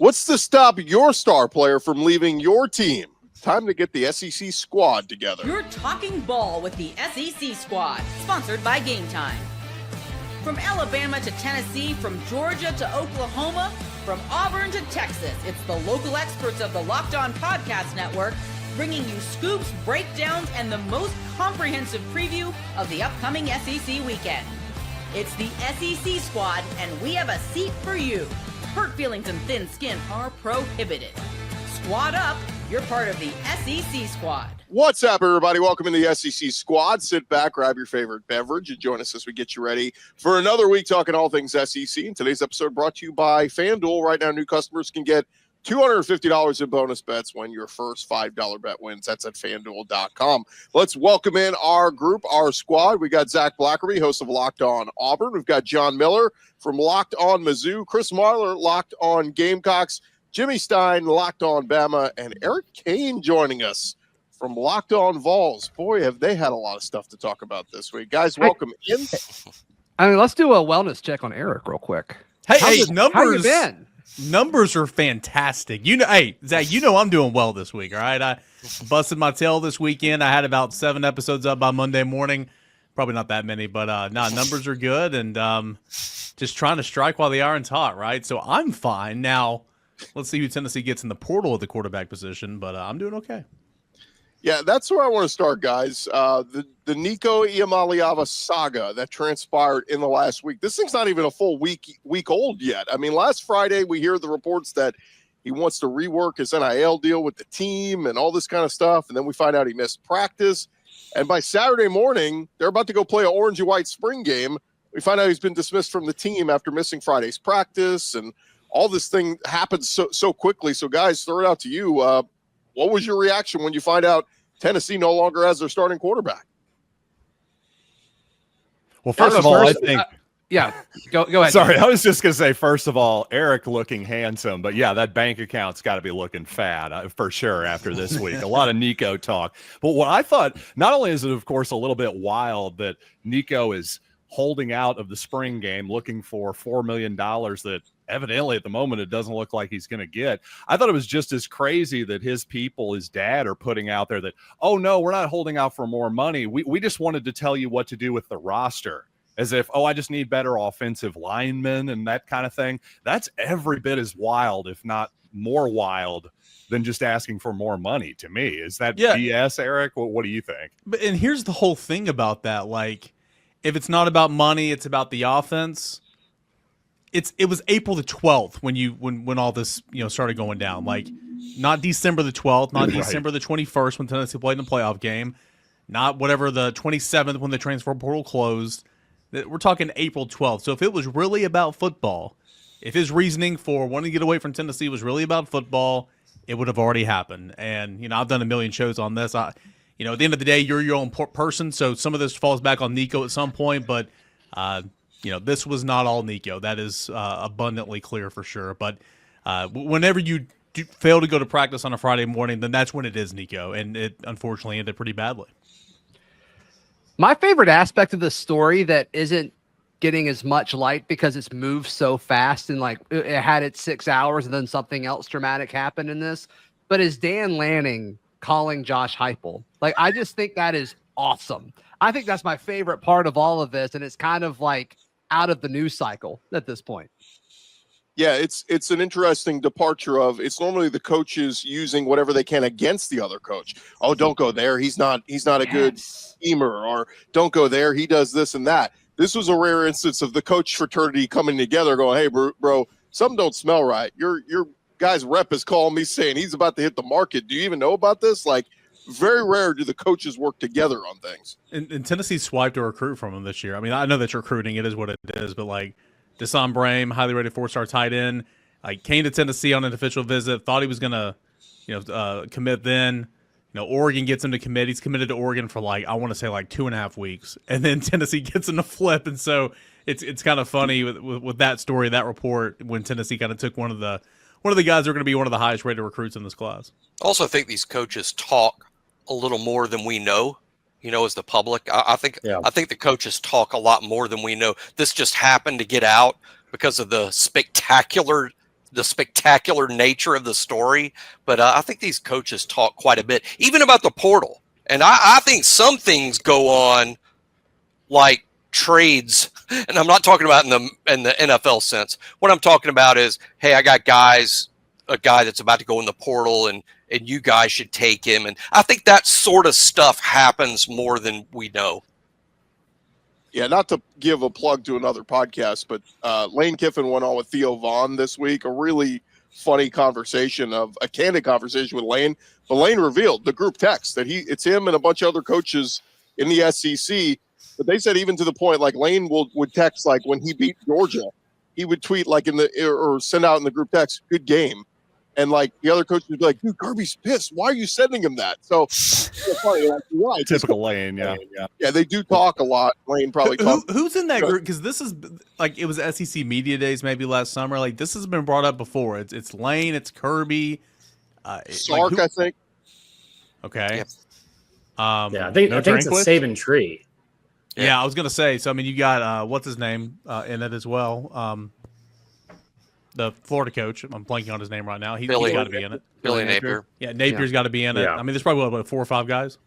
What's to stop your star player from leaving your team? Time to get the SEC squad together. You're talking ball with the SEC squad, sponsored by Game Time. From Alabama to Tennessee, from Georgia to Oklahoma, from Auburn to Texas, it's the local experts of the Locked On Podcast Network bringing you scoops, breakdowns, and the most comprehensive preview of the upcoming SEC weekend. It's the SEC squad, and we have a seat for you. Hurt feelings and thin skin are prohibited. Squad up, you're part of the SEC squad. What's up, everybody? Welcome to the SEC squad. Sit back, grab your favorite beverage, and join us as we get you ready for another week talking all things SEC. And today's episode brought to you by FanDuel. Right now, new customers can get $250 in bonus bets when your first $5 bet wins. That's at FanDuel.com. Let's welcome in our group, our squad. We got Zach Blackerby, host of Locked On Auburn. We've got John Miller from Locked On Mizzou, Chris Marler, Locked On Gamecocks, Jimmy Stein, Locked On Bama, and Eric Kane joining us from Locked On Vols. Boy, have they had a lot of stuff to talk about this week. Guys, welcome in. Let's do a wellness check on Eric real quick. Hey, numbers. How you been? Numbers are fantastic. Hey, Zach, I'm doing well this week, all right? I busted my tail this weekend. I had about 7 episodes up by Monday morning. Probably not that many, but numbers are good, and just trying to strike while the iron's hot, right? So I'm fine. Now, let's see who Tennessee gets in the portal at the quarterback position, but I'm doing okay. Yeah, that's where I want to start, guys. The Nico Iamaleava saga that transpired in the last week. This thing's not even a full week old yet. I mean, last Friday we hear the reports that he wants to rework his NIL deal with the team and all this kind of stuff, and then we find out he missed practice. And by Saturday morning, they're about to go play an orange and white spring game. We find out he's been dismissed from the team after missing Friday's practice, and all this thing happens so quickly. So, guys, throw it out to you. What was your reaction when you find out Tennessee no longer has their starting quarterback? Well, first of all, I think go ahead. Sorry, I was just going to say, first of all, Eric looking handsome, but yeah, that bank account's got to be looking fat for sure after this week. A lot of Nico talk. But what I thought, not only is it, of course, a little bit wild that Nico is holding out of the spring game looking for $4 million that evidently at the moment it doesn't look like he's going to get. I thought it was just as crazy that his people, his dad, are putting out there that, oh no, we're not holding out for more money. We just wanted to tell you what to do with the roster, as if, I just need better offensive linemen and that kind of thing. That's every bit as wild, if not more wild, than just asking for more money to me. Is that BS, Eric? What do you think? And here's the whole thing about that. Like, if it's not about money, it's about the offense. It was April the 12th when all this started going down. Like, not December the 12th, not December the 21st when Tennessee played in the playoff game, not whatever the 27th when the transfer portal closed. We're talking April 12th. So if it was really about football, if his reasoning for wanting to get away from Tennessee was really about football, it would have already happened. And I've done a million shows on this. At the end of the day, you're your own person, so some of this falls back on Nico at some point, but this was not all Nico. That is abundantly clear for sure. But whenever you fail to go to practice on a Friday morning, then that's when it is Nico, and it unfortunately ended pretty badly. My favorite aspect of the story that isn't getting as much light because it's moved so fast and like it had its 6 hours and then something else dramatic happened in this, but is Dan Lanning calling Josh Heupel. Like, I just think that is awesome. I think that's my favorite part of all of this, and it's kind of like out of the news cycle at this point. Yeah, it's an interesting departure of, it's normally the coaches using whatever they can against the other coach. Oh, don't go there. He's not a good schemer, or don't go there. He does this and that. This was a rare instance of the coach fraternity coming together going, hey, bro, something don't smell right. Your guy's rep is calling me saying he's about to hit the market. Do you even know about this? Like, very rare do the coaches work together on things. And Tennessee swiped a recruit from him this year. I mean, I know that's recruiting. It is what it is. But, like, Deshaun Brame, highly rated 4-star tight end, came to Tennessee on an official visit, thought he was going to commit then. Oregon gets him to commit. He's committed to Oregon for, I want to say 2.5 weeks. And then Tennessee gets him to flip. And so it's kind of funny with that story, that report, when Tennessee kind of took one of the guys who are going to be one of the highest rated recruits in this class. I also think these coaches talk a little more than we know, as the public. I think the coaches talk a lot more than we know. This just happened to get out because of the spectacular the spectacular nature of the story, but I think these coaches talk quite a bit, even about the portal. And I think some things go on like trades, and I'm not talking about in the NFL sense. What I'm talking about is, hey, I got a guy that's about to go in the portal, and you guys should take him. And I think that sort of stuff happens more than we know. Yeah, not to give a plug to another podcast, but Lane Kiffin went on with Theo Vaughn this week, a really funny conversation, a candid conversation with Lane. But Lane revealed the group text that it's him and a bunch of other coaches in the SEC. But they said even to the point, like Lane would text, like when he beat Georgia, he would tweet like or send out in the group text, "Good game." And like the other coaches would be like, "Dude, Kirby's pissed. Why are you sending him that?" So it's funny, like, why? Typical Lane, yeah. Yeah, they do talk a lot. Lane probably talks. Who's in that group? Because this is like, it was SEC Media Days maybe last summer. Like, this has been brought up before. It's Lane, it's Kirby, Sark, like I think. Okay. Yep. I think it's a Saban tree. Yeah, I was gonna say. So I mean, you got what's his name in it as well. The Florida coach. I'm blanking on his name right now. He's got to be in it. Billy Napier. Yeah, Napier's got to be in it. Yeah. I mean, there's probably what, 4 or 5 guys.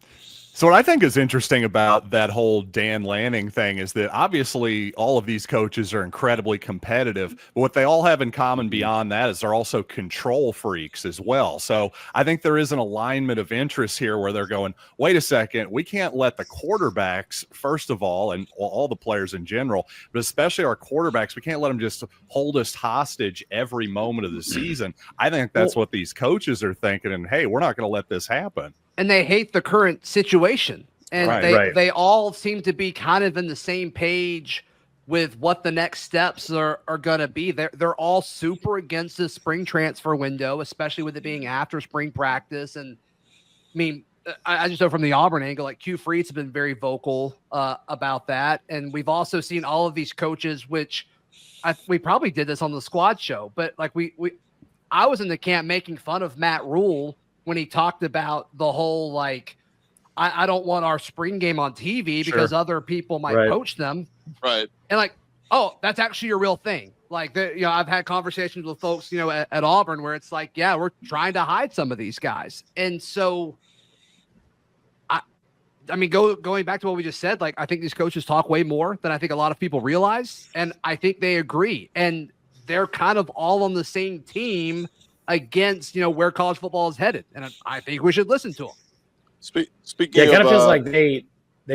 So what I think is interesting about that whole Dan Lanning thing is that obviously all of these coaches are incredibly competitive, but what they all have in common beyond that is they're also control freaks as well. So I think there is an alignment of interest here where they're going, wait a second, we can't let the quarterbacks, first of all, and all the players in general, but especially our quarterbacks, we can't let them just hold us hostage every moment of the season. I think that's what these coaches are thinking, and hey, we're not going to let this happen. And they hate the current situation. And they all seem to be kind of in the same page with what the next steps are going to be. They're all super against the spring transfer window, especially with it being after spring practice. And I mean, I just know from the Auburn angle, like Q Freed's been very vocal about that. And we've also seen all of these coaches, which we probably did this on the squad show, but like I was in the camp making fun of Matt Rule when he talked about the whole, like, I don't want our spring game on TV because other people might poach them. Right. And like, oh, that's actually a real thing. Like, I've had conversations with folks, at Auburn where it's like, yeah, we're trying to hide some of these guys. And so, I mean, going back to what we just said, like, I think these coaches talk way more than I think a lot of people realize. And I think they agree. And they're kind of all on the same team against, where college football is headed. And I think we should listen to them. Speaking it kind of, feels like they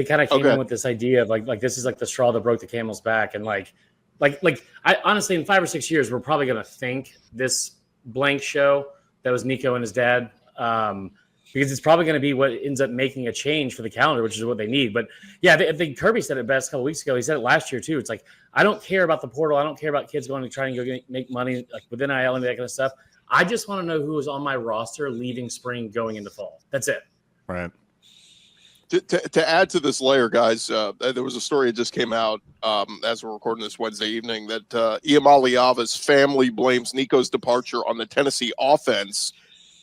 kind of came in with this idea of like this is like the straw that broke the camel's back. And like I honestly, in 5 or 6 years, we're probably going to think this blank show that was Nico and his dad, because it's probably going to be what ends up making a change for the calendar, which is what they need. But yeah, I think Kirby said it best a couple weeks ago. He said it last year too. It's like, I don't care about the portal. I don't care about kids going to try and go make money like with NIL and that kind of stuff. I just want to know who is on my roster leaving spring going into fall. That's it. Right. To add to this layer, guys, there was a story that just came out as we're recording this Wednesday evening that Iamaleava's family blames Nico's departure on the Tennessee offense,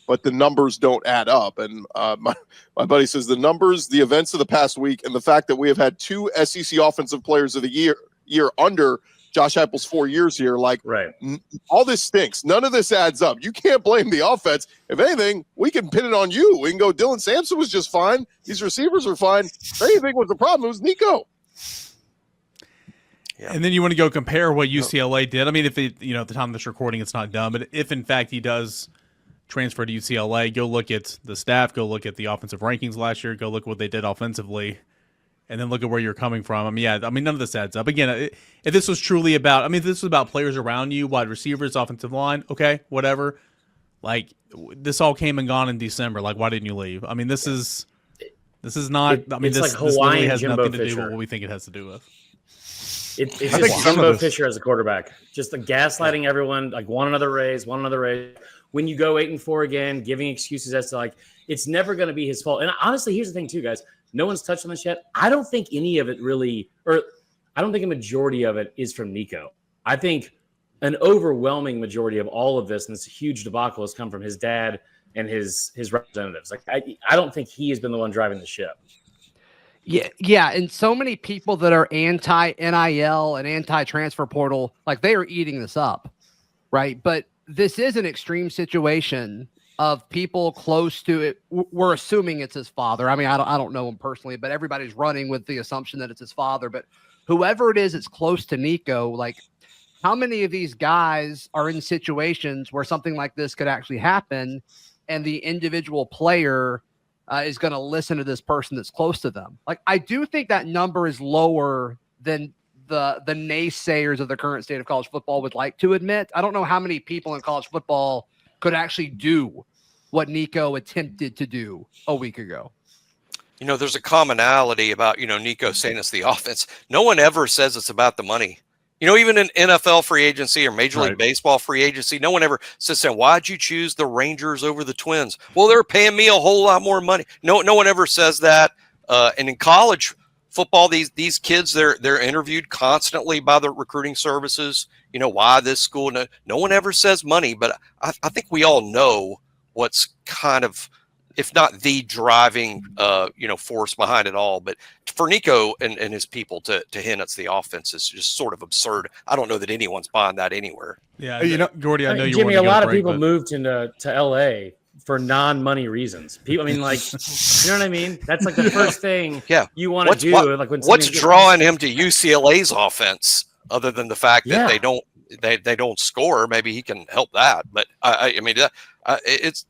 but the numbers don't add up. And my buddy says the numbers, the events of the past week, and the fact that we have had 2 SEC offensive players of the year under Josh Heupel's 4 years here, like, all this stinks. None of this adds up. You can't blame the offense. If anything, we can pin it on you. We can go, Dylan Sampson was just fine. These receivers are fine. If anything was the problem, it was Nico. Yeah. And then you want to go compare what UCLA did. I mean, if at the time of this recording, it's not done, but if in fact he does transfer to UCLA, go look at the staff, go look at the offensive rankings last year, go look at what they did offensively, and then look at where you're coming from. I mean, none of this adds up. Again, if this was truly about, if this was about players around you, wide receivers, offensive line, okay, whatever. Like, this all came and gone in December. Like, why didn't you leave? I mean, this is not. This like really has Jimbo nothing to do Fisher. with what we think it has to do with. It's just Jimbo Fisher as a quarterback, just the gaslighting everyone, like one another raise. When you go 8-4 again, giving excuses as to like it's never going to be his fault. And honestly, here's the thing too, guys. No one's touched on this yet. I don't think any of it really, or I don't think a majority of it is from Nico. I think an overwhelming majority of all of this and this huge debacle has come from his dad and his representatives. Like I don't think he has been the one driving the ship. Yeah, and so many people that are anti-NIL and anti-transfer portal, like they are eating this up, right? But this is an extreme situation of people close to it. We're assuming it's his father. I mean, I don't know him personally, but everybody's running with the assumption that it's his father. But whoever it is that's close to Nico, like, how many of these guys are in situations where something like this could actually happen, and the individual player is going to listen to this person that's close to them? Like, I do think that number is lower than the naysayers of the current state of college football would like to admit. I don't know how many people in college football could actually do what Nico attempted to do a week ago. You know, there's a commonality about, Nico saying it's the offense. No one ever says it's about the money. Even in NFL free agency or Major League Baseball free agency, no one ever says, why'd you choose the Rangers over the Twins? Well, they're paying me a whole lot more money. No one ever says that. And in college football, these kids, they're interviewed constantly by the recruiting services. Why this school? No one ever says money, but I think we all know what's kind of, if not the driving, force behind it all. But for Nico and his people to hint it's the offense is just sort of absurd. I don't know that anyone's buying that anywhere. Yeah, Gordy, I know you. Jimmy, a lot of people moved to LA for non-money reasons. People, you know what I mean? That's like the first thing you want to do. Like, when what's drawing him to UCLA's offense, other than the fact that they don't score? Maybe he can help that. But it's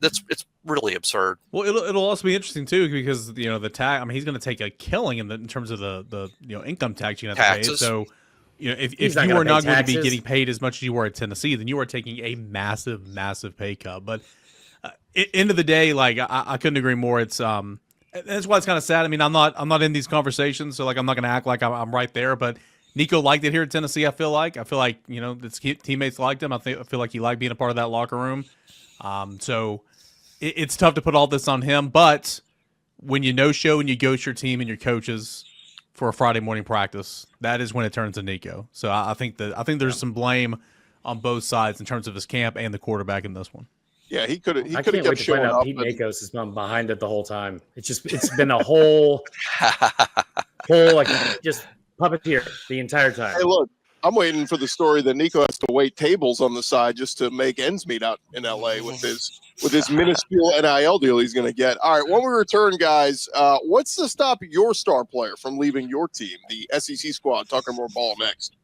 really absurd. Well, it'll also be interesting too, because the tax. I mean, he's going to take a killing in terms of the income tax you have to pay. So if you are not going to be getting paid as much as you were at Tennessee, then you are taking a massive pay cut. But end of the day, like, I couldn't agree more. It's that's why it's kind of sad. I mean, I'm not in these conversations, so like I'm not going to act like I'm right there. But Nico liked it here at Tennessee. I feel like his teammates liked him. I feel like he liked being a part of that locker room. So it's tough to put all this on him. But when you no-show and you ghost your team and your coaches for a Friday morning practice, that is when it turns to Nico. So I think there's some blame on both sides in terms of his camp and the quarterback in this one. Yeah, he could have. I can't wait to find out Pete Nakos has been behind it the whole time. It's been a whole like just puppeteer the entire time. Hey, look, I'm waiting for the story that Nico has to wait tables on the side just to make ends meet out in LA with his minuscule NIL deal he's going to get. All right, when we return, guys, what's to stop your star player from leaving your team? The SEC squad. Talking more ball next.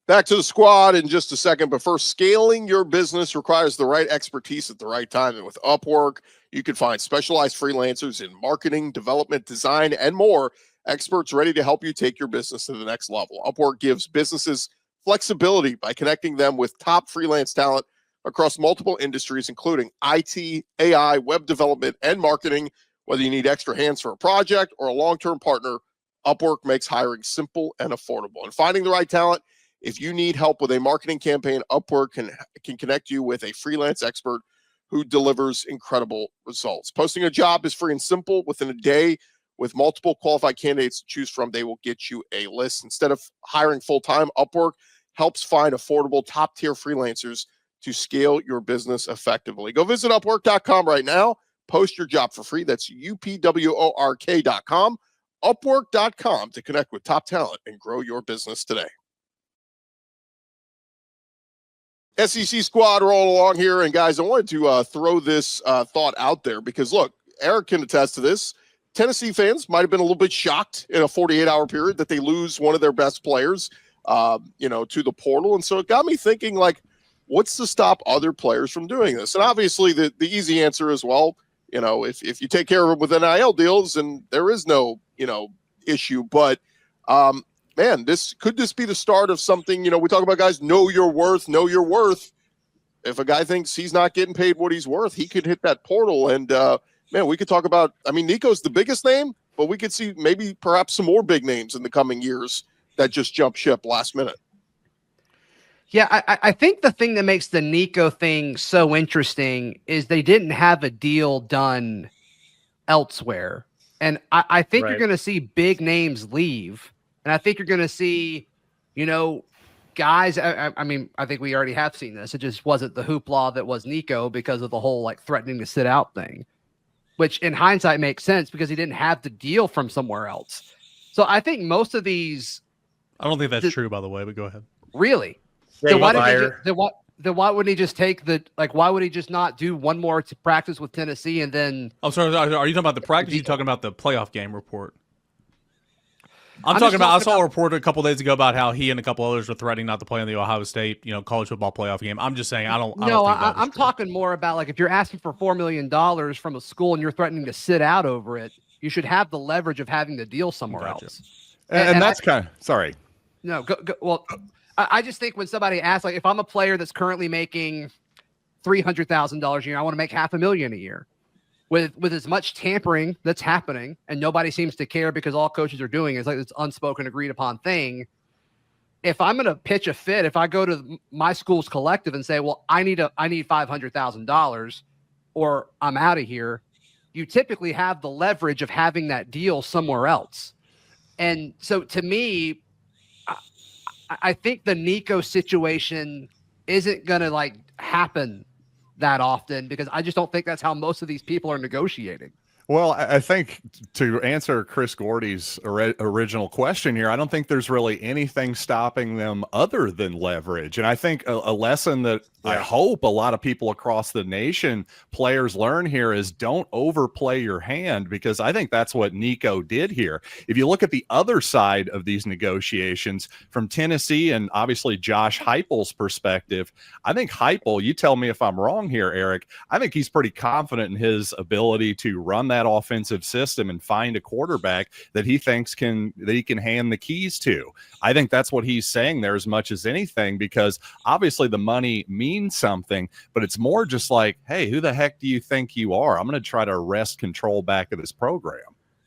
Back to the squad in just a second, but first, scaling your business requires the right expertise at the right time. And with Upwork, you can find specialized freelancers in marketing, development, design, and more, experts ready to help you take your business to the next level. Upwork gives businesses flexibility by connecting them with top freelance talent across multiple industries, including IT, AI, web development, and marketing. Whether you need extra hands for a project or a long-term partner, Upwork makes hiring simple and affordable. And finding the right talent, if you need help with a marketing campaign, Upwork can connect you with a freelance expert who delivers incredible results. Posting a job is free and simple. Within a day, with multiple qualified candidates to choose from, they will get you a list. Instead of hiring full-time, Upwork helps find affordable top-tier freelancers to scale your business effectively. Go visit Upwork.com right now. Post your job for free. That's UPWORK.com. Upwork.com to connect with top talent and grow your business today. SEC squad rolling along here. And guys, I wanted to throw this thought out there because, look, Eric can attest to this. Tennessee fans might have been a little bit shocked in a 48-hour period that they lose one of their best players, to the portal. And so it got me thinking, like, what's to stop other players from doing this? And obviously the easy answer is, well, if you take care of them with NIL deals, and there is no, issue. But, man, this be the start of something. We talk about guys, know your worth. If a guy thinks he's not getting paid what he's worth, he could hit that portal. And, man, we could talk about, Nico's the biggest name, but we could see maybe perhaps some more big names in the coming years that just jump ship last minute. Yeah, I think the thing that makes the Nico thing so interesting is they didn't have a deal done elsewhere. And I think you're going to see big names leave. And I think you're going to see, guys, I think we already have seen this. It just wasn't the hoopla that was Nico because of the whole threatening to sit out thing, which in hindsight makes sense because he didn't have the deal from somewhere else. So I think most of these. I don't think that's true, by the way, but go ahead. Really? then why wouldn't he just take why would he just not do one more to practice with Tennessee and then? I'm sorry. Are you talking about the practice? Or are you talking about the playoff game report? I'm talking about. I saw a report a couple days ago about how he and a couple others were threatening not to play in the Ohio State, college football playoff game. I'm just saying, I'm talking more about like if you're asking for $4 million from a school and you're threatening to sit out over it, you should have the leverage of having the deal somewhere else. And that's kind of sorry. No, well, I just think when somebody asks, like, if I'm a player that's currently making $300,000 a year, I want to make $500,000 a year. With as much tampering that's happening, and nobody seems to care because all coaches are doing is like this unspoken, agreed upon thing. If I'm going to pitch a fit, if I go to my school's collective and say, "Well, I need $500,000, or I'm out of here," you typically have the leverage of having that deal somewhere else. And so, to me, I think the Nico situation isn't going to happen that often because I just don't think that's how most of these people are negotiating. Well, I think to answer Chris Gordy's original question here, I don't think there's really anything stopping them other than leverage. And I think a lesson that I hope a lot of people across the nation, players learn here is don't overplay your hand, because I think that's what Nico did here. If you look at the other side of these negotiations from Tennessee and obviously Josh Heupel's perspective, I think Heupel, you tell me if I'm wrong here, Eric, I think he's pretty confident in his ability to run that offensive system and find a quarterback that he thinks he can hand the keys to. I think that's what he's saying there as much as anything, because obviously the money means something, but it's more just like, hey, who the heck do you think you are? I'm going to try to wrest control back of this program.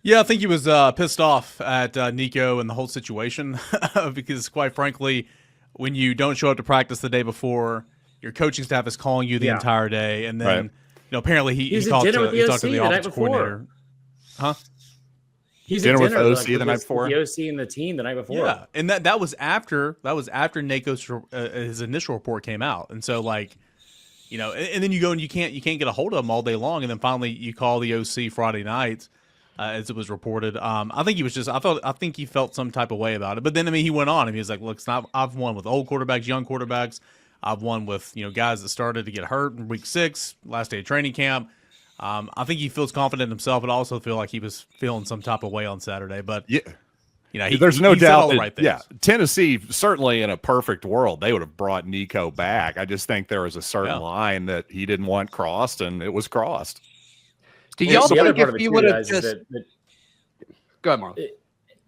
Yeah, I think he was pissed off at Nico and the whole situation because, quite frankly, when you don't show up to practice the day before, your coaching staff is calling you the entire day, and then apparently he talked to the offensive coordinator. Huh? He's dinner with OC the night before. The OC and the team the night before. Yeah, and that was after Nico's his initial report came out, and so and then you go and you can't get a hold of him all day long, and then finally you call the OC Friday night, as it was reported. I think he felt some type of way about it, but then he went on and he was like, "Look, I've won with old quarterbacks, young quarterbacks. I've won with guys that started to get hurt in week 6, last day of training camp." I think he feels confident in himself, but I also feel like he was feeling some type of way on Saturday. But there's no doubt that, right Tennessee, certainly in a perfect world, they would have brought Nico back. I just think there was a certain line that he didn't want crossed, and it was crossed. Do y'all think if he would have just go ahead, Marler?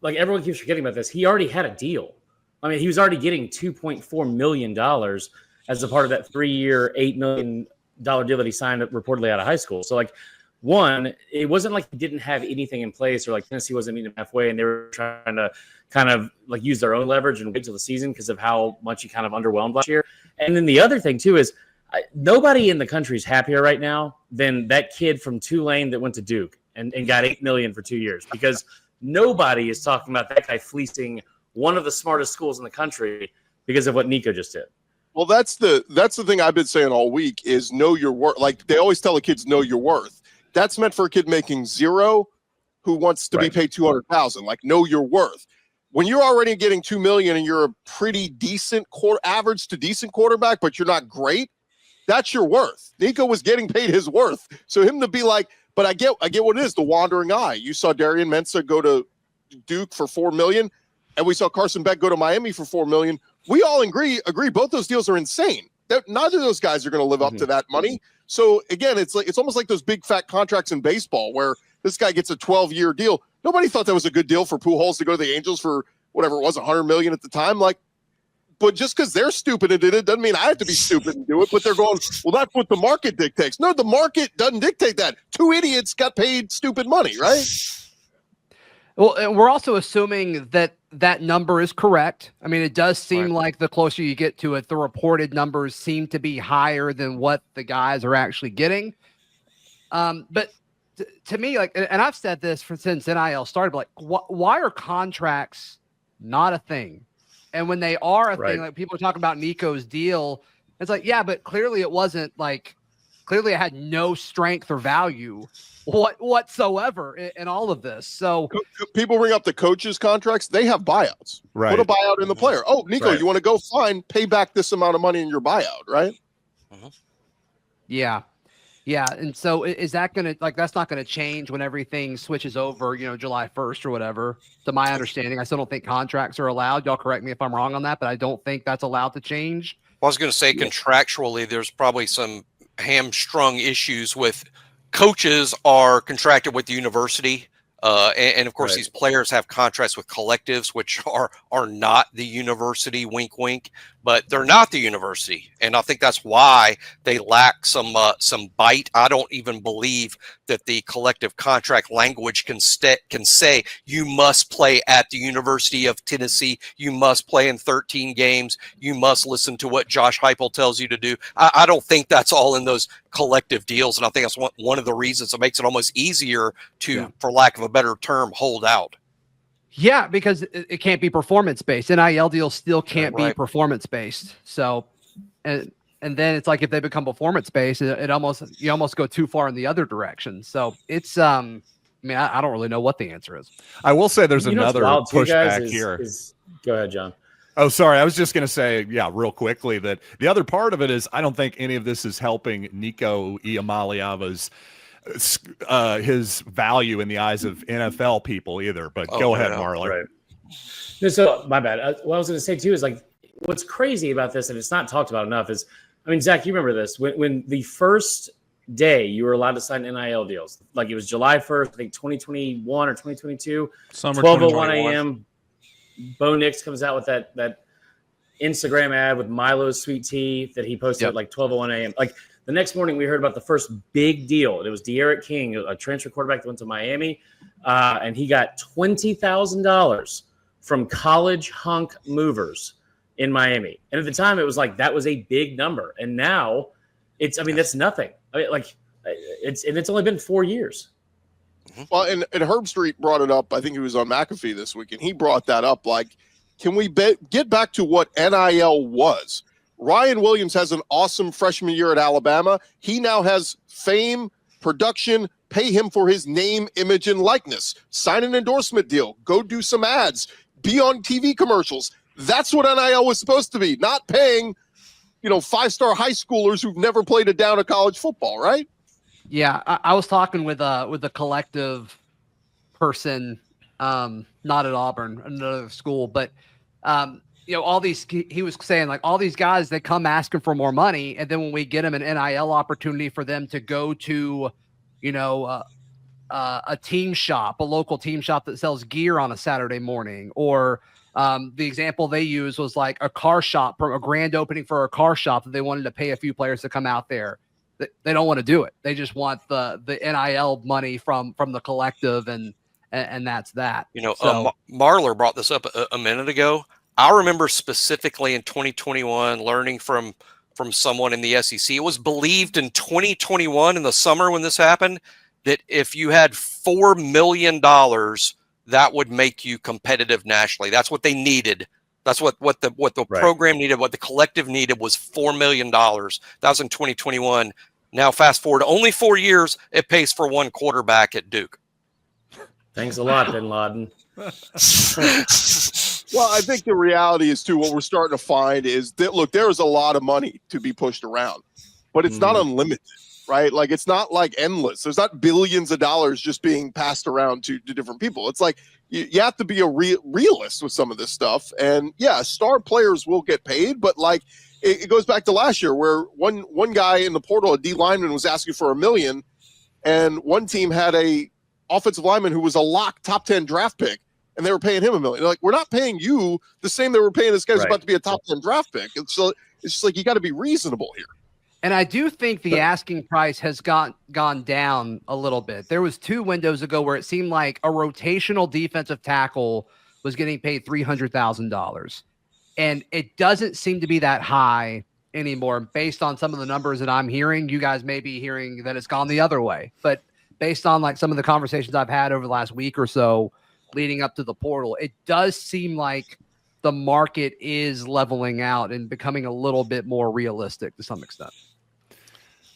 Like everyone keeps forgetting about this, he already had a deal. I mean, he was already getting $2.4 million as a part of that 3-year, $8 million deal that he signed reportedly out of high school. So one, it wasn't like he didn't have anything in place, or Tennessee wasn't meeting him halfway and they were trying to kind of use their own leverage and wait till the season because of how much he kind of underwhelmed last year. And then the other thing too is nobody in the country is happier right now than that kid from Tulane that went to Duke and got $8 million for 2 years, because nobody is talking about that guy fleecing one of the smartest schools in the country because of what Nico just did. Well, that's the thing I've been saying all week is know your worth. Like they always tell the kids, know your worth. That's meant for a kid making 0 who wants to be paid $200,000. Like, know your worth. When you're already getting $2 million and you're a pretty decent average to decent quarterback, but you're not great, that's your worth. Nico was getting paid his worth. So him to be like, but I get what it is, the wandering eye. You saw Darian Mensah go to Duke for $4 million, and we saw Carson Beck go to Miami for $4 million. We all agree both those deals are insane. Neither of those guys are going to live up to that money. So again, it's almost like those big fat contracts in baseball where this guy gets a 12-year deal. Nobody thought that was a good deal for Pujols to go to the Angels for whatever it was, $100 million at the time. But just because they're stupid and did it doesn't mean I have to be stupid and do it. But they're going, well, that's what the market dictates. No, the market doesn't dictate that. 2 idiots got paid stupid money, right? Well, and we're also assuming that number is correct. I mean, it does seem like the closer you get to it, the reported numbers seem to be higher than what the guys are actually getting. But to me, and I've said this since NIL started, but why are contracts not a thing? And when they are a thing, like people are talking about Nico's deal, it's like, yeah, but clearly it wasn't Clearly, it had no strength or value whatsoever in all of this. So people bring up the coaches' contracts. They have buyouts. Right. Put a buyout in the player. Oh, Nico, Right. you want to go? Fine. Pay back this amount of money in your buyout, right? Yeah. And so is that going to, like, that's not going to change when everything switches over, July 1st or whatever, to my understanding. I still don't think contracts are allowed. Y'all correct me if I'm wrong on that, but I don't think that's allowed to change. I was going to say contractually, there's probably some hamstrung issues with coaches are contracted with the university. And of course, these players have contracts with collectives, which are not the university, wink, wink, but they're not the university. And I think that's why they lack some bite. I don't even believe that the collective contract language can say you must play at the University of Tennessee. You must play in 13 games. You must listen to what Josh Heupel tells you to do. I don't think that's all in those collective deals. And I think that's one of the reasons it makes it almost easier to, for lack of a better term, hold out. Yeah, because it can't be performance based. NIL deals still can't be performance based. So, and then it's like if they become performance based, you almost go too far in the other direction. So it's I don't really know what the answer is. I will say there's another pushback here. Go ahead, John. Oh, sorry. I was just going to say, real quickly that the other part of it is I don't think any of this is helping Nico Iamaleava's his value in the eyes of NFL people either. But go ahead, Marler. Right. No, so my bad. What I was going to say too is like what's crazy about this, and it's not talked about enough, is Zach, you remember this when the first day you were allowed to sign NIL deals, like it was July 1st, I think 2021 or 2022, Summer 12:01 a.m. Bo Nix comes out with that Instagram ad with Milo's sweet tea that he posted at like 12:01 a.m. Like the next morning, we heard about the first big deal. And it was De'Aaron King, a transfer quarterback that went to Miami, and he got $20,000 from college hunk movers in Miami. And at the time, it was like that was a big number. And now that's nothing. It's only been 4 years. Well, and Herb Street brought it up. I think he was on McAfee this week, and he brought that up. Like, can we get back to what NIL was? Ryan Williams has an awesome freshman year at Alabama. He now has fame, production, pay him for his name, image, and likeness. Sign an endorsement deal. Go do some ads. Be on TV commercials. That's what NIL was supposed to be, not paying, five-star high schoolers who've never played a down of college football, right? Yeah, I was talking with a collective person, not at Auburn, another school, but all these, he was saying like all these guys, they come asking for more money, and then when we get them an NIL opportunity for them to go to, a team shop, a local team shop that sells gear on a Saturday morning, or the example they used was like a car shop, from a grand opening for a car shop that they wanted to pay a few players to come out there. They don't want to do it. They just want the NIL money from the collective, and that's that. Marler brought this up a minute ago. I remember specifically in 2021 learning from someone in the SEC. It was believed in 2021 in the summer when this happened that if you had $4 million, that would make you competitive nationally. That's what they needed. That's what the program needed. What the collective needed was $4 million. That was in 2021. Now, fast forward only 4 years, it pays for one quarterback at Duke. Thanks a lot, Bin Laden. Well, I think the reality is, too, what we're starting to find is that, look, there is a lot of money to be pushed around, but it's not unlimited, right? Like, it's not like endless. There's not billions of dollars just being passed around to different people. It's like you have to be a realist with some of this stuff. And, yeah, star players will get paid, but, like, it goes back to last year where one guy in the portal, a D lineman, was asking for $1 million, and one team had a offensive lineman who was a lock top 10 draft pick, and they were paying him $1 million. They're like, we're not paying you the same they were paying this guy who's about to be a top 10 draft pick. And so it's just like, you got to be reasonable here. And I do think the asking price has gone down a little bit. There was 2 windows ago where it seemed like a rotational defensive tackle was getting paid $300,000. And it doesn't seem to be that high anymore. Based on some of the numbers that I'm hearing, you guys may be hearing that it's gone the other way. But based on like some of the conversations I've had over the last week or so leading up to the portal, it does seem like the market is leveling out and becoming a little bit more realistic to some extent.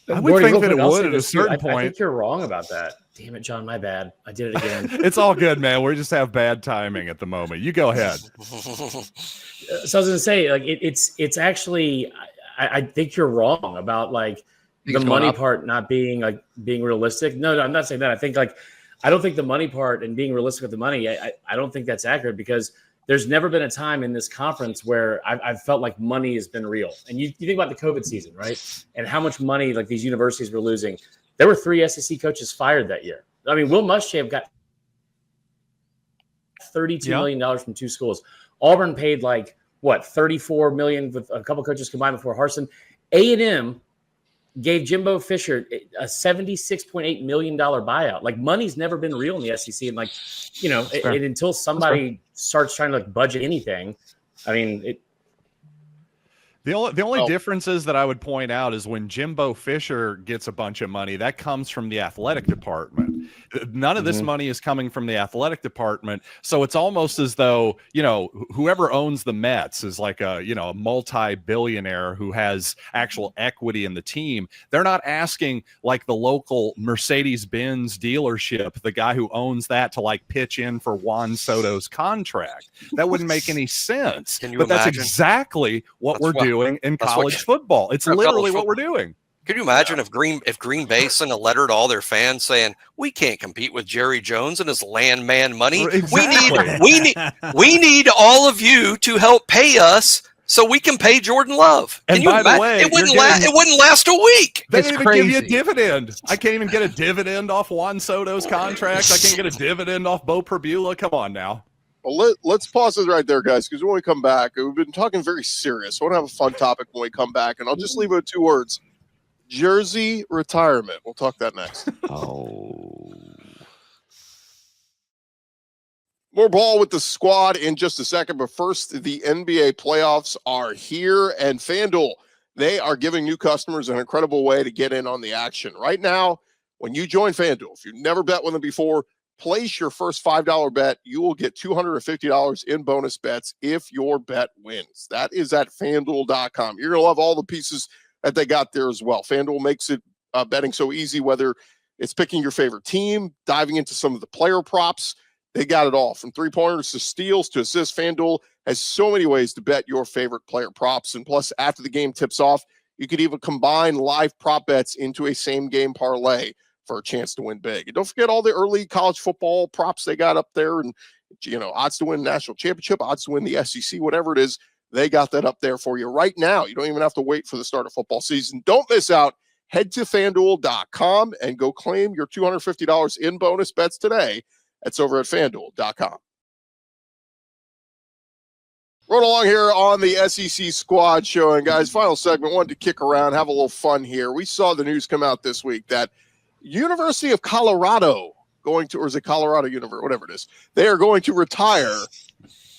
I would Gordy, think that quick, it I'll would say at a this too. certain I point. think you're wrong about that. Damn it, John, my bad. I did it again. It's all good, man. We just have bad timing at the moment. You go ahead. So I was going to say, like, it's actually, I think you're wrong about like the money part not being realistic. No, I'm not saying that. I think I don't think the money part and being realistic with the money, I don't think that's accurate, because there's never been a time in this conference where I've felt like money has been real. And you think about the COVID season, right? And how much money like these universities were losing. There were 3 SEC coaches fired that year. I mean, Will Muschamp got $32 million from 2 schools. Auburn paid like what, $34 million with a couple coaches combined before Harsin. A&M gave Jimbo Fisher a $76.8 million buyout. Like, money's never been real in the SEC. And until somebody starts trying to budget anything, I mean, The only differences that I would point out is when Jimbo Fisher gets a bunch of money, that comes from the athletic department. None of this money is coming from the athletic department. So it's almost as though, whoever owns the Mets is like a multi-billionaire who has actual equity in the team. They're not asking like the local Mercedes-Benz dealership, the guy who owns that, to pitch in for Juan Soto's contract. That wouldn't make any sense. Can you but imagine? That's exactly what we're doing in college football. It's literally what we're doing. Could you imagine if Green Bay sent a letter to all their fans saying, "We can't compete with Jerry Jones and his landman money. Exactly. We need all of you to help pay us so we can pay Jordan Love." And by the way, it wouldn't last a week. They It's didn't even give you a crazy. dividend. I can't even get a dividend off Juan Soto's contract. I can't get a dividend off Bo Prabula. Come on now. Well, let's pause it right there, guys, because when we come back, we've been talking very serious. I want to have a fun topic when we come back, and I'll just leave it with 2 words: jersey retirement. We'll talk that next. More ball with the squad in just a second, but first, the NBA playoffs are here, and FanDuel, they are giving new customers an incredible way to get in on the action. Right now, when you join FanDuel, if you've never bet with them before, place your first $5 bet. You will get $250 in bonus bets if your bet wins. That is at FanDuel.com. You're going to love all the pieces that they got there as well. FanDuel makes it betting so easy, whether it's picking your favorite team, diving into some of the player props. They got it all, from 3-pointers to steals to assists. FanDuel has so many ways to bet your favorite player props. And plus, after the game tips off, you could even combine live prop bets into a same-game parlay for a chance to win big. And don't forget all the early college football props they got up there, and odds to win national championship, odds to win the SEC, whatever it is, they got that up there for you right now. You don't even have to wait for the start of football season. Don't miss out. Head to FanDuel.com and go claim your $250 in bonus bets today. That's over at FanDuel.com. Rolling along here on the SEC Squad Show, and guys, final segment, wanted to kick around, have a little fun here. We saw the news come out this week that University of Colorado or is it Colorado University, whatever it is, they are going to retire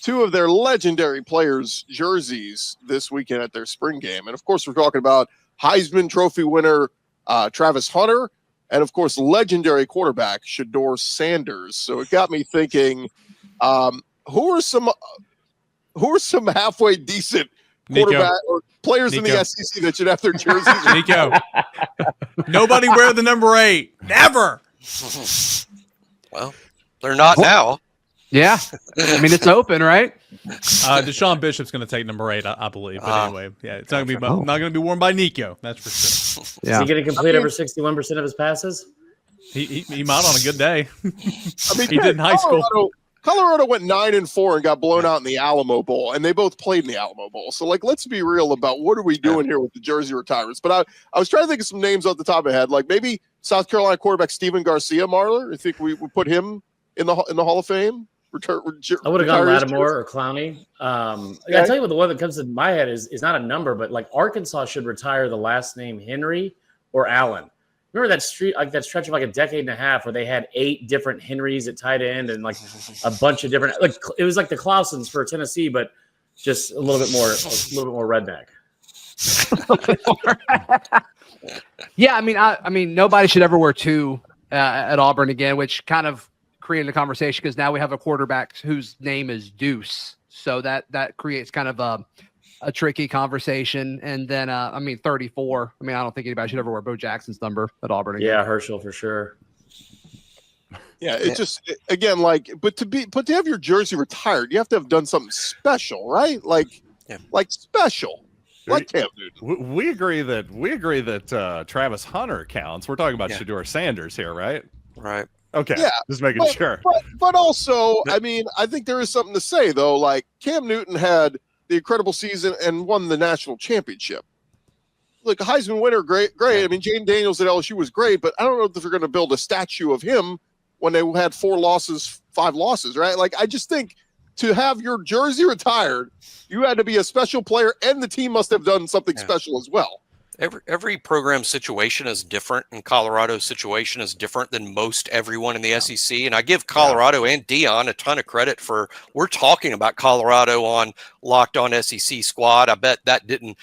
2 of their legendary players' jerseys this weekend at their spring game. And of course, we're talking about Heisman Trophy winner Travis Hunter, and of course, legendary quarterback Shedeur Sanders. So it got me thinking, who are some halfway decent quarterback or players in the SEC that should have their jerseys? Nico, nobody wear the number 8. Never. Well, they're not now. Yeah. I mean, it's open, right? Deshaun Bishop's going to take number 8, I believe. But anyway, yeah, it's not going to be worn by Nico. That's for sure. Yeah. Is he going to complete over 61% of his passes? He might on a good day. I mean, he did in high school. Colorado went 9-4 and got blown out in the Alamo Bowl, and they both played in the Alamo Bowl. So, let's be real about what are we doing here with the jersey retirements. But I was trying to think of some names off the top of my head, like maybe South Carolina quarterback Steven Garcia, Marler. I think we would put him in the Hall of Fame. I would have gone Lattimore or Clowney. I tell you what, the one that comes to my head is not a number, but Arkansas should retire the last name Henry or Allen. Remember that stretch of a decade and a half where they had 8 different Henrys at tight end and a bunch of different, it was like the Clausens for Tennessee, but just a little bit more redneck. Yeah, I mean, nobody should ever wear 2 at Auburn again, which kind of created a conversation because now we have a quarterback whose name is Deuce, so that creates kind of a tricky conversation. And then, 34. I mean, I don't think anybody should ever wear Bo Jackson's number at Auburn again. Yeah, Herschel for sure. Yeah, again, but to have your jersey retired, you have to have done something special, right? Like special. Like Cam Newton. We agree that Travis Hunter counts. We're talking about Shedeur Sanders here, right? Right. Okay. Yeah, just making sure. But also, I mean, I think there is something to say though. Like Cam Newton had the incredible season and won the national championship. Look, Heisman winner, great. I mean, Jaden Daniels at LSU was great, but I don't know if they're going to build a statue of him when they had 5 losses, right? Like, I just think to have your jersey retired, you had to be a special player, and the team must have done something special as well. Every program situation is different, and Colorado's situation is different than most everyone in the SEC. And I give Colorado and Dion a ton of credit for, we're talking about Colorado on Locked On SEC Squad. I bet that didn't,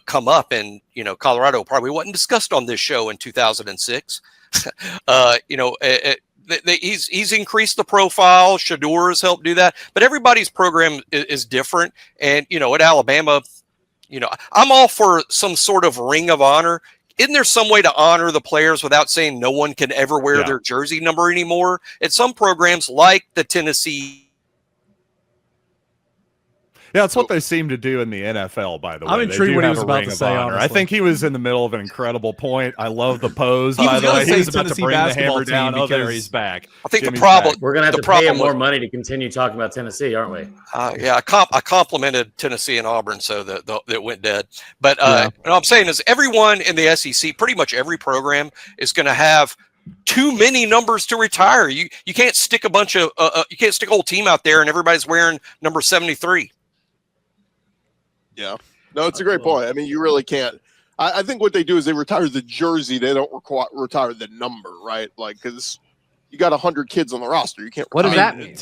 come up, and, Colorado probably wasn't discussed on this show in 2006. He's increased the profile. Shedeur has helped do that, but everybody's program is different. And, at Alabama, I'm all for some sort of ring of honor. Isn't there some way to honor the players without saying no one can ever wear their jersey number anymore? At some programs like the Tennessee. Yeah, it's what they seem to do in the NFL, by the way. I'm intrigued what he was about to say, honestly. I think he was in the middle of an incredible point. I love the pose. By the way, he was about to Tennessee bring the hammer basketball down. team Oh, there because he's back. I think Jimmy's the problem back. We're going to have to pay him more money to continue talking about Tennessee, aren't we? I complimented Tennessee and Auburn, so that went dead. But what I'm saying is everyone in the SEC, pretty much every program, is going to have too many numbers to retire. You can't stick a bunch of you can't stick a whole team out there and everybody's wearing number 73. Yeah, no, it's a great point. I mean, you really can't. I think what they do is they retire the jersey. They don't retire the number, right? Like, because you got 100 kids on the roster. You can't. What does that mean?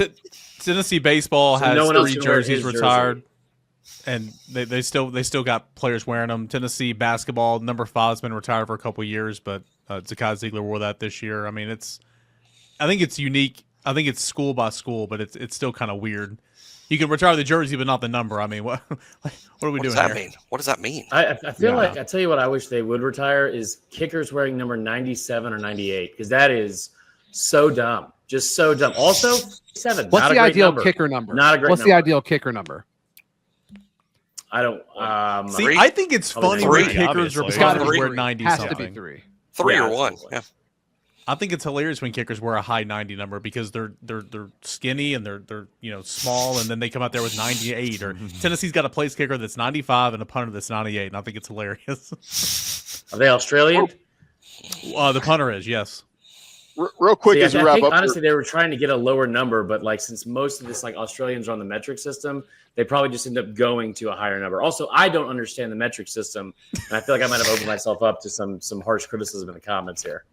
Tennessee baseball has no one else 3 can wear jerseys his retired, and they still got players wearing them. Tennessee basketball number 5 has been retired for a couple of years, but Zakai Ziegler wore that this year. I mean, I think it's unique. I think it's school by school, but it's still kind of weird. You can retire the jersey, but not the number. I mean, what are we doing here? What does that mean? I feel like, I tell you what I wish they would retire is kickers wearing number 97 or 98, because that is so dumb. Just so dumb. Also, 7. What's the ideal kicker number? Not a great What's number. the ideal kicker number? I don't. See, I think it's funny when kickers wear 90 Has something. to be 3. 3 or 1. Yeah. I think it's hilarious when kickers wear a high 90 number because they're skinny and they're small, and then they come out there with 98. Or Tennessee's got a place kicker that's 95 and a punter that's 98, and I think it's hilarious. Are they Australian? The punter is, yes. Real quick as we wrap up. Honestly, they were trying to get a lower number, but since most of this Australians are on the metric system, they probably just end up going to a higher number. Also, I don't understand the metric system, and I feel like I might have opened myself up to some harsh criticism in the comments here.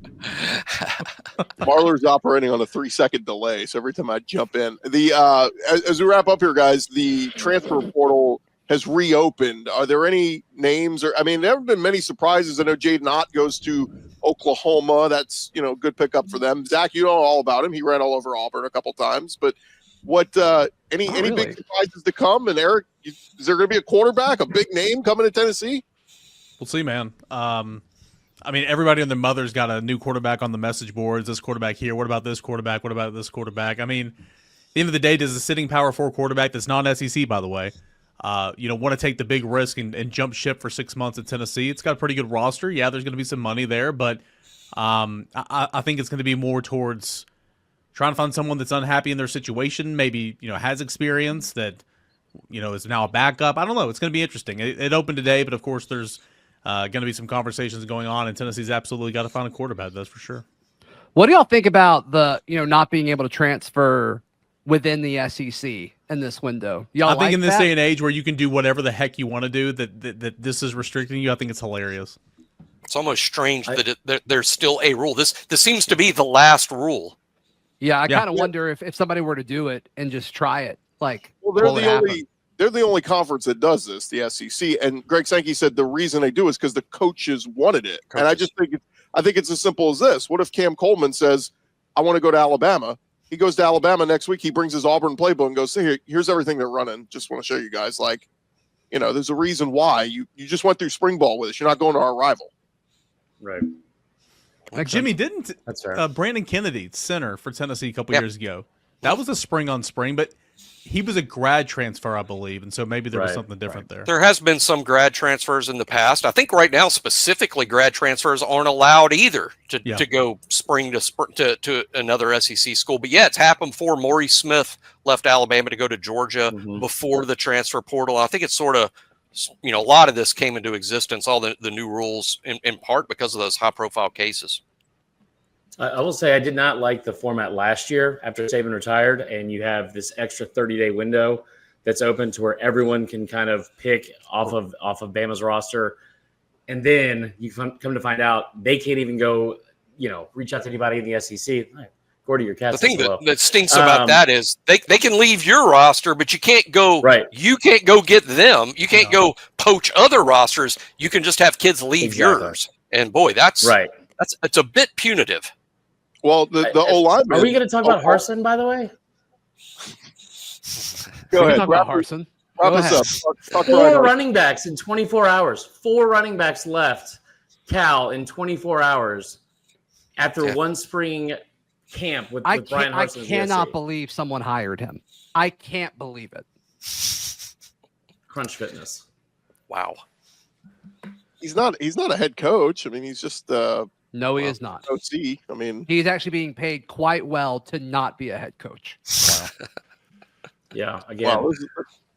Marler's operating on a 3-second delay, so every time I jump in, as we wrap up here, guys, the transfer portal has reopened. Are there any names? There haven't been many surprises. I know Jaden Ott goes to Oklahoma. That's good pickup for them. Zach, you know all about him. He ran all over Auburn a couple times. But what any big surprises to come? And Eric, is there going to be a quarterback, a big name coming to Tennessee? We'll see, man. Everybody and their mother's got a new quarterback on the message boards. This quarterback here. What about this quarterback? What about this quarterback? At the end of the day, does a sitting Power 4 quarterback that's non-SEC, by the way, want to take the big risk and jump ship for 6 months at Tennessee? It's got a pretty good roster. Yeah, there's going to be some money there, but I think it's going to be more towards trying to find someone that's unhappy in their situation, maybe has experience that is now a backup. I don't know. It's going to be interesting. It opened today, but of course there's going to be some conversations going on, and Tennessee's absolutely got to find a quarterback. That's for sure. What do y'all think about the not being able to transfer within the SEC in this window? I think in this day and age where you can do whatever the heck you want to do, that this is restricting you, I think it's hilarious. It's almost strange that there's still a rule. This seems to be the last rule. Yeah, I kind of wonder if somebody were to do it and just try it. They're the only conference that does this, the SEC. And Greg Sankey said the reason they do is because the coaches wanted it. And I just think it's as simple as this. What if Cam Coleman says, I want to go to Alabama? He goes to Alabama next week. He brings his Auburn playbook and goes, here's everything they're running. Just want to show you guys. You know, there's a reason why you just went through spring ball with us. You're not going to our rival. Right. Jimmy, didn't That's fair. Brandon Kennedy, center for Tennessee a couple years ago, that was a spring on spring, but he was a grad transfer, I believe, and so maybe there was something different there. There has been some grad transfers in the past. I think right now, specifically, grad transfers aren't allowed either to go spring to another SEC school. But yeah, it's happened before. Maurice Smith left Alabama to go to Georgia before the transfer portal. I think it's sort of, you know, a lot of this came into existence, all the new rules, in part because of those high-profile cases. I will say I did not like the format last year after Saban retired, and you have this extra 30-day window that's open to where everyone can kind of pick off of Bama's roster, and then you come to find out they can't even go, you know, reach out to anybody in the SEC. Gordy, your cat. The thing that stinks about that is they can leave your roster, but you can't go. Right. You can't go get them. You can't go poach other rosters. You can just have kids leave yours. And boy, that's it's a bit punitive. Well, the O-line. Are we going to talk about Harsin, by the way? Go ahead. Talk about Harsin. Wrap us up. Four running backs in 24 hours. 4 running backs left, Cal, in 24 hours after one spring camp with Brian Harsin. I cannot believe someone hired him. I can't believe it. Crunch Fitness. Wow. He's not a head coach. I mean, he's just no, he is not. OC. I mean, he's actually being paid quite well to not be a head coach. Wow. Yeah, again. Wow,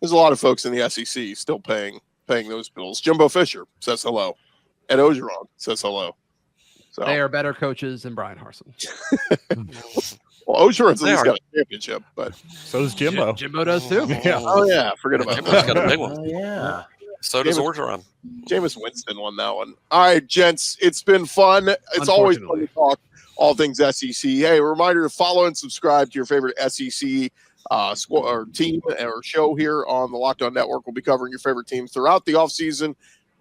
there's a lot of folks in the SEC still paying those bills. Jimbo Fisher says hello. Ed Ogeron says hello. So they are better coaches than Brian Harsin. Well, Ogeron's at least got a championship, but so does Jimbo. Jimbo does too. Yeah. Oh yeah, forget about Jimbo's that. got a big one. Oh yeah. So does Orgeron. Jameis Winston won that one. All right, gents, it's been fun. It's always fun to talk all things SEC. Hey, a reminder to follow and subscribe to your favorite SEC squad or team or show here on the Locked On Network. We'll be covering your favorite team throughout the offseason,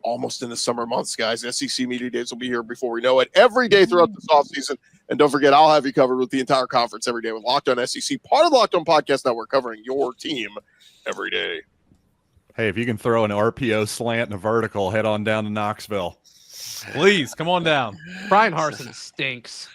almost in the summer months, guys. SEC Media Days will be here before we know it, every day throughout this offseason. And don't forget, I'll have you covered with the entire conference every day with Locked On SEC, part of the Locked On Podcast Network, covering your team every day. Hey, if you can throw an RPO slant and a vertical, head on down to Knoxville. Please, come on down. Brian Harsin stinks.